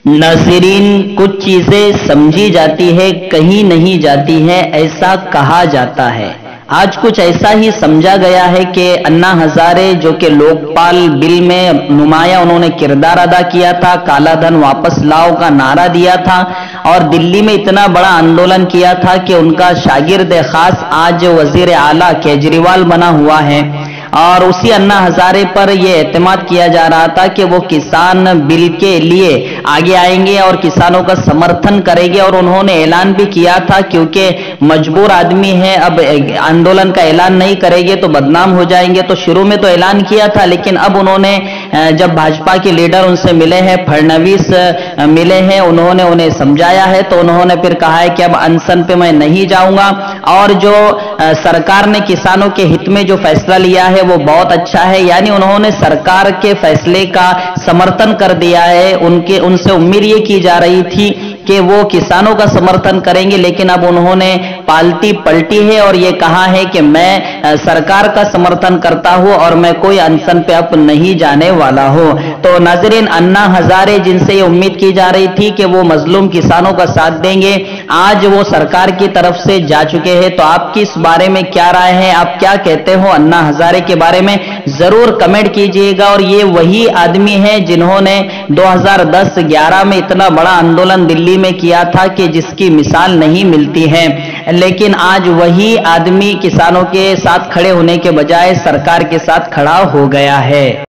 नाज़रीन, कुछ चीजें समझी जाती है, कहीं नहीं जाती है, ऐसा कहा जाता है। आज कुछ ऐसा ही समझा गया है कि अन्ना हजारे, जो कि लोकपाल बिल में नुमाया उन्होंने किरदार अदा किया था, काला धन वापस लाओ का नारा दिया था और दिल्ली में इतना बड़ा आंदोलन किया था कि उनका शागिर्द खास आज वजीर आला केजरीवाल बना हुआ है। और उसी अन्ना हजारे पर यह एतमाद किया जा रहा था कि वो किसान बिल के लिए आगे आएंगे और किसानों का समर्थन करेंगे। और उन्होंने ऐलान भी किया था, क्योंकि मजबूर आदमी है, अब आंदोलन का ऐलान नहीं करेंगे तो बदनाम हो जाएंगे। तो शुरू में तो ऐलान किया था, लेकिन अब उन्होंने जब भाजपा के लीडर उनसे मिले हैं, फडणवीस मिले हैं, उन्होंने उन्हें समझाया है, तो उन्होंने फिर कहा है कि अब अनशन पे मैं नहीं जाऊंगा। और जो सरकार ने किसानों के हित में जो फैसला लिया है वो बहुत अच्छा है, यानी उन्होंने सरकार के फैसले का समर्थन कर दिया है। उनसे उम्मीद ये की जा रही थी कि वो किसानों का समर्थन करेंगे, लेकिन अब उन्होंने पालती पलटी है और ये कहा है कि मैं सरकार का समर्थन करता हूं और मैं कोई अनशन पे अब नहीं जाने वाला हूं। तो नाज़रीन, अन्ना हजारे जिनसे ये उम्मीद की जा रही थी कि वो मजलूम किसानों का साथ देंगे, आज वो सरकार की तरफ से जा चुके हैं। तो आपकी इस बारे में क्या राय है? आप क्या कहते हो अन्ना हजारे के बारे में? जरूर कमेंट कीजिएगा। और ये वही आदमी है जिन्होंने 2010-11 में इतना बड़ा आंदोलन दिल्ली में किया था कि जिसकी मिसाल नहीं मिलती है। लेकिन आज वही आदमी किसानों के साथ खड़े होने के बजाय सरकार के साथ खड़ा हो गया है।